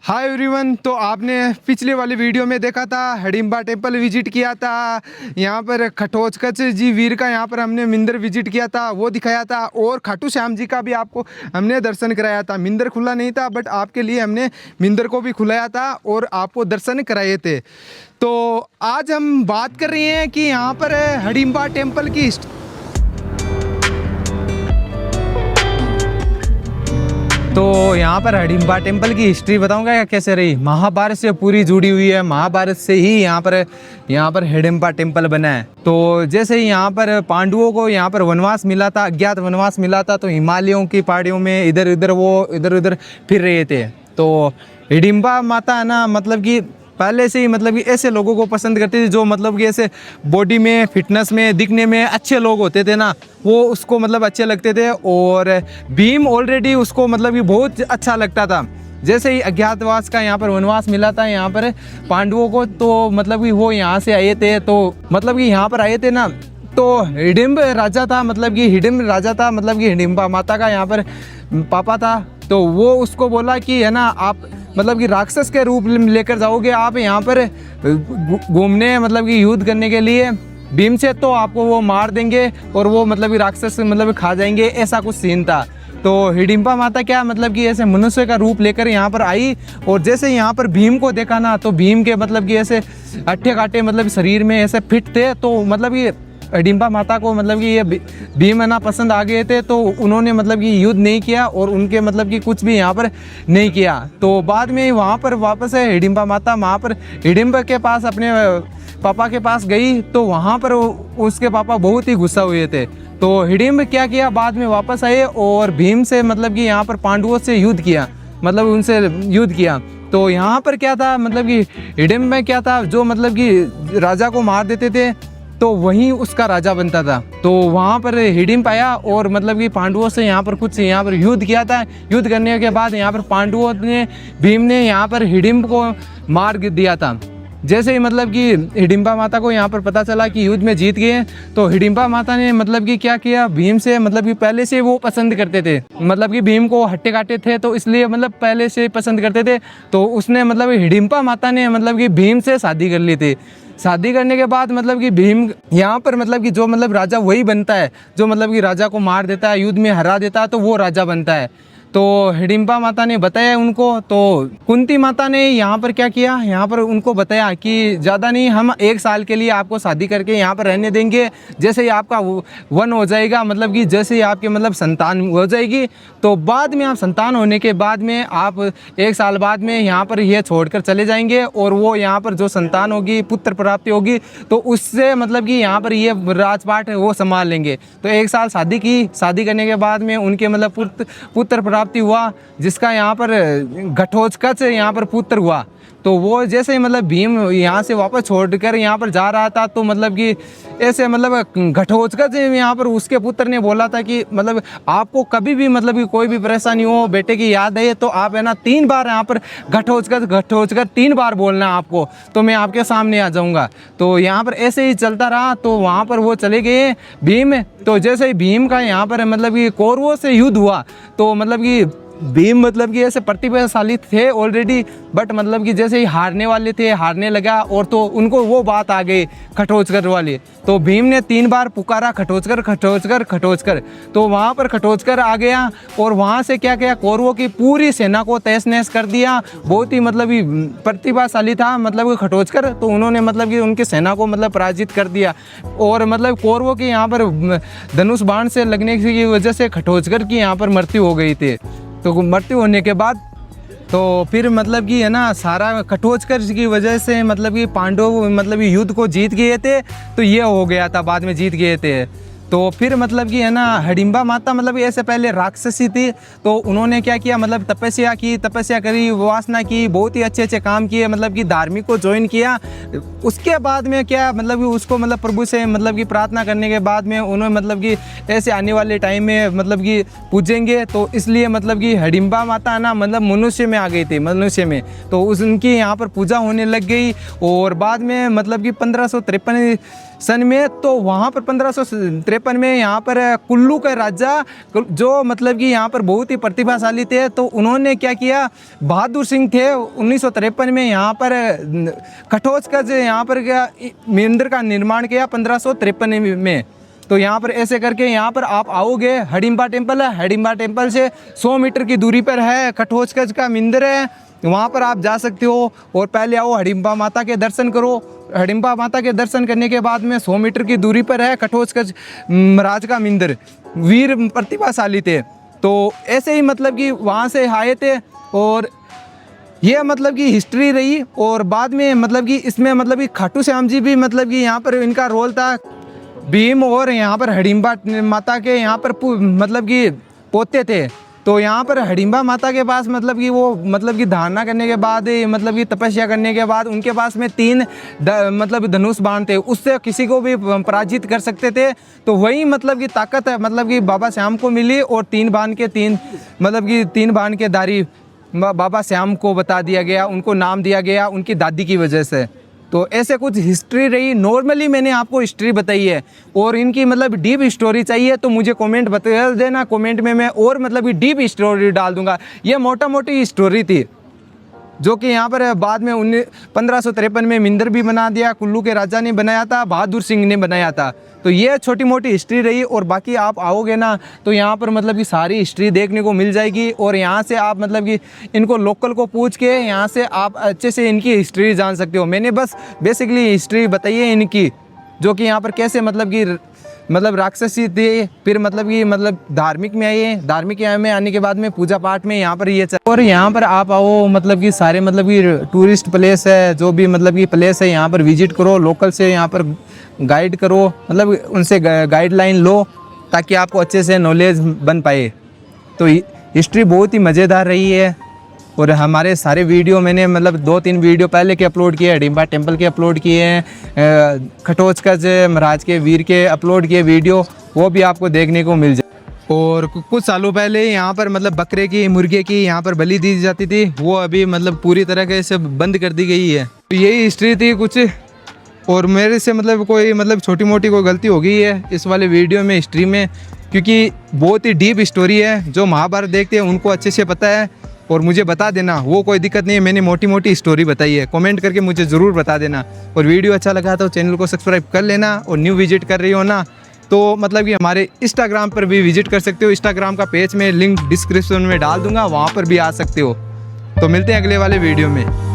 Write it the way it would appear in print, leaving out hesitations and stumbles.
Hi everyone. तो आपने पिछले वाली वीडियो में देखा था हिडिंबा टेम्पल विजिट किया था। यहाँ पर खटोचकच जी वीर का यहाँ पर हमने मंदिर विजिट किया था, वो दिखाया था। और खाटू श्याम जी का भी आपको हमने दर्शन कराया था। मंदिर खुला नहीं था बट आपके लिए हमने मंदिर को भी खुलाया था और आपको दर्शन कराए थे। तो आज हम बात कर रहे हैं कि यहाँ पर हिडिंबा टेम्पल की तो यहाँ पर हिडिंबा टेम्पल की हिस्ट्री बताऊंगा या कैसे रही। महाभारत से पूरी जुड़ी हुई है। महाभारत से ही यहाँ पर हिडिंबा टेम्पल बना है। तो जैसे ही यहाँ पर पांडवों को यहाँ पर वनवास मिला था, अज्ञात वनवास मिला था, तो हिमालयों की पहाड़ियों में इधर उधर फिर रहे थे। तो हिडिंबा माता है ना, मतलब कि पहले से ही मतलब कि ऐसे लोगों को पसंद करती थी जो मतलब कि ऐसे बॉडी में, फिटनेस में, दिखने में अच्छे लोग होते थे ना, वो उसको मतलब अच्छे लगते थे। और भीम ऑलरेडी उसको मतलब कि बहुत अच्छा लगता था। जैसे ही अज्ञातवास का यहाँ पर वनवास मिला था यहाँ पर पांडवों को, तो मतलब कि वो यहाँ से आए थे। तो मतलब कि यहाँ पर आए थे ना, तो हिडिंब राजा था, मतलब कि हिडिंबा माता का यहाँ पर पापा था। तो वो उसको बोला कि है ना, आप मतलब कि राक्षस के रूप में लेकर जाओगे आप यहाँ पर घूमने, मतलब कि युद्ध करने के लिए भीम से, तो आपको वो मार देंगे और वो मतलब कि राक्षस मतलब खा जाएंगे, ऐसा कुछ सीन था। तो हिडिंबा माता क्या मतलब कि ऐसे मनुष्य का रूप लेकर यहाँ पर आई। और जैसे यहाँ पर भीम को देखा ना, तो भीम के मतलब कि ऐसे अट्ठे काटे मतलब शरीर में ऐसे फिट थे। तो मतलब ये हिडिंबा माता को मतलब कि ये भीम है ना पसंद आ गए थे। तो उन्होंने मतलब कि युद्ध नहीं किया और उनके मतलब कि कुछ भी यहाँ पर नहीं किया। तो बाद में वहाँ पर वापस है हिडिंबा माता वहाँ पर हिडिंबा के पास अपने पापा के पास गई। तो वहाँ पर उसके पापा बहुत ही गुस्सा हुए थे। तो हिडिंब क्या किया, बाद में वापस आए और भीम से मतलब कि यहाँ पर पांडवों से युद्ध किया, मतलब उनसे युद्ध किया। तो यहाँ पर क्या था, मतलब कि हिडिंब में क्या था, जो मतलब कि राजा को मार देते थे तो वहीं उसका राजा बनता था। तो वहाँ पर हिडिंब आया और मतलब कि पांडवों से यहाँ पर युद्ध किया था। युद्ध करने के बाद यहाँ पर पांडवों ने, भीम ने यहाँ पर हिडिंब को मार दिया था। जैसे ही मतलब कि हिडिंबा माता को यहाँ पर पता चला कि युद्ध में जीत गए, तो हिडिंबा माता ने मतलब कि क्या किया, भीम से मतलब कि पहले से वो पसंद करते थे, मतलब कि भीम को हट्टे काटे थे, तो इसलिए मतलब पहले से पसंद करते थे। तो उसने मतलब हिडिंबा माता ने मतलब कि भीम से शादी कर ली थी। शादी करने के बाद मतलब कि भीम यहाँ पर मतलब कि जो मतलब राजा वही बनता है, जो मतलब कि राजा को मार देता है, युद्ध में हरा देता है, तो वो राजा बनता है। तो हिडिंबा माता ने बताया उनको। तो कुंती माता ने यहाँ पर क्या किया, यहाँ पर उनको बताया कि ज़्यादा नहीं, हम 1 साल के लिए आपको शादी करके यहाँ पर रहने देंगे। जैसे ही आपका वन हो जाएगा, मतलब कि जैसे ही आपके मतलब संतान हो जाएगी, तो बाद में आप संतान होने के बाद में आप 1 साल बाद में यहाँ पर ये छोड़कर चले जाएंगे और वो यहाँ पर जो संतान होगी, पुत्र प्राप्ति होगी, तो उससे मतलब कि यहाँ पर ये राजपाट वो संभाल लेंगे। तो 1 साल शादी की, शादी करने के बाद में उनके मतलब पुत्र प्राप्ति हुआ, जिसका यहाँ पर घटोत्कच यहाँ पर पुत्र हुआ। तो वो जैसे ही मतलब भीम यहाँ से वापस छोड़कर यहाँ पर जा रहा था, तो मतलब कि ऐसे मतलब घटोत्कच यहाँ पर उसके पुत्र ने बोला था कि मतलब आपको कभी भी मतलब कि कोई भी परेशानी हो, बेटे की याद है, तो आप है ना 3 बार यहाँ पर घटोत्कच 3 बार बोलना आपको, तो मैं आपके सामने आ जाऊँगा। तो यहाँ पर ऐसे ही चलता रहा। तो वहाँ पर वो चले गए भीम। तो जैसे ही भीम का यहाँ पर मतलब कि कौरवों से युद्ध हुआ, तो मतलब कि भीम मतलब कि ऐसे प्रतिभाशाली थे ऑलरेडी, बट मतलब कि जैसे ही हारने वाले थे, हारने लगा, और तो उनको वो बात आ गई खटोचकर वाली। तो भीम ने 3 बार पुकारा खटोचकर। तो वहाँ पर खटोचकर आ गया और वहाँ से क्या किया, कौरवों की पूरी सेना को तहस नहस कर दिया। बहुत ही मतलब कि प्रतिभाशाली था मतलब कि खटोचकर। तो उन्होंने मतलब कि उनकी सेना को मतलब पराजित कर दिया। और मतलब कौरवों की यहाँ पर धनुष बाण से लगने की वजह से खटोचकर की यहाँ पर मृत्यु हो गई थी। तो मृत्यु होने के बाद तो फिर मतलब कि है ना, सारा खटोचकर की वजह से मतलब कि पांडव मतलब युद्ध को जीत गए थे। तो ये हो गया था, बाद में जीत गए थे। तो फिर मतलब कि है ना, हिडिंबा माता मतलब ऐसे पहले राक्षसी थी। तो उन्होंने क्या किया, मतलब तपस्या करी, वासना की, बहुत ही अच्छे काम किए, मतलब कि धार्मिक को ज्वाइन किया। उसके बाद में क्या मतलब कि उसको मतलब प्रभु से मतलब कि प्रार्थना करने के बाद में उन्होंने मतलब कि ऐसे आने वाले टाइम में मतलब कि पूजेंगे। तो इसलिए मतलब कि हिडिंबा माता ना मतलब मनुष्य में आ गई थी, मनुष्य में। तो उनकी यहाँ पर पूजा होने लग गई। और बाद में मतलब कि 1553 सन में। तो वहाँ पर 1553 में यहाँ पर कुल्लू के राजा जो मतलब कि यहाँ पर बहुत ही प्रतिभाशाली थे, तो उन्होंने क्या किया, बहादुर सिंह थे 1953 में यहाँ पर कठोचकच यहाँ पर क्या मंदिर का निर्माण किया 1553 में। तो यहाँ पर ऐसे करके यहाँ पर आप आओगे, हडिम्बा टेम्पल है, हडिम्बा टेम्पल से 100 मीटर की दूरी पर है कठोचकच का मंदिर है, वहाँ पर आप जा सकते हो। और पहले आओ हडिम्बा माता के दर्शन करो। हडिम्बा माता के दर्शन करने के बाद में 100 मीटर की दूरी पर है कठोचकच महाराज का मंदिर, वीर प्रतिभाशाली थे। तो ऐसे ही मतलब कि वहाँ से आए थे और ये मतलब कि हिस्ट्री रही। और बाद में मतलब कि इसमें मतलब कि खाटू श्याम जी भी मतलब कि यहाँ पर इनका रोल था, भीम और यहाँ पर हडिम्बा माता के यहाँ पर मतलब कि पोते थे। तो यहाँ पर हडिम्बा माता के पास मतलब कि वो मतलब कि धारणा करने के बाद मतलब कि तपस्या करने के बाद उनके पास में 3 मतलब धनुष बाण थे, उससे किसी को भी पराजित कर सकते थे। तो वही मतलब कि ताकत है मतलब कि बाबा श्याम को मिली और 3 बाण के दारी बाबा श्याम को बता दिया गया, उनको नाम दिया गया उनकी दादी की वजह से। तो ऐसे कुछ हिस्ट्री रही। नॉर्मली मैंने आपको हिस्ट्री बताई है, और इनकी मतलब डीप स्टोरी चाहिए तो मुझे कमेंट बता देना, कमेंट में मैं और मतलब डीप स्टोरी डाल दूंगा। ये मोटा मोटी स्टोरी थी जो कि यहाँ पर बाद में 1553 में मंदिर भी बना दिया, कुल्लू के राजा ने बनाया था, बहादुर सिंह ने बनाया था। तो ये छोटी मोटी हिस्ट्री रही। और बाकी आप आओगे ना तो यहाँ पर मतलब कि सारी हिस्ट्री देखने को मिल जाएगी। और यहाँ से आप मतलब कि इनको लोकल को पूछ के यहाँ से आप अच्छे से इनकी हिस्ट्री जान सकते हो। मैंने बस बेसिकली हिस्ट्री बताई है इनकी, जो कि यहाँ पर कैसे मतलब राक्षसी थे, फिर मतलब कि धार्मिक में आए, धार्मिक में आने के बाद में पूजा पाठ में यहाँ पर ये और यहाँ पर आप आओ मतलब कि सारे मतलब कि टूरिस्ट प्लेस है, जो भी मतलब कि प्लेस है यहाँ पर विजिट करो, लोकल से यहाँ पर गाइड करो, मतलब उनसे गाइडलाइन लो ताकि आपको अच्छे से नॉलेज बन पाए। तो हिस्ट्री बहुत ही मज़ेदार रही है। और हमारे सारे वीडियो मैंने मतलब 2-3 वीडियो पहले के अपलोड किए, हडिम्बा टेम्पल के अपलोड किए हैं, कठोचकच महाराज के वीर के अपलोड किए वीडियो, वो भी आपको देखने को मिल जाए। और कुछ सालों पहले यहाँ पर मतलब बकरे की, मुर्गे की यहाँ पर बलि दी जाती थी, वो अभी मतलब पूरी तरह से बंद कर दी गई है। तो यही हिस्ट्री थी कुछ। और मेरे से मतलब कोई मतलब छोटी मोटी कोई गलती हो गई है इस वाले वीडियो में, हिस्ट्री में, क्योंकि बहुत ही डीप स्टोरी है। जो महाभारत देखते हैं उनको अच्छे से पता है। और मुझे बता देना, वो कोई दिक्कत नहीं है, मैंने मोटी मोटी स्टोरी बताई है। कमेंट करके मुझे ज़रूर बता देना। और वीडियो अच्छा लगा तो चैनल को सब्सक्राइब कर लेना। और न्यू विजिट कर रही हो ना तो मतलब कि हमारे इंस्टाग्राम पर भी विजिट कर सकते हो। इंस्टाग्राम का पेज में लिंक डिस्क्रिप्शन में डाल दूंगा, वहाँ पर भी आ सकते हो। तो मिलते हैं अगले वाले वीडियो में।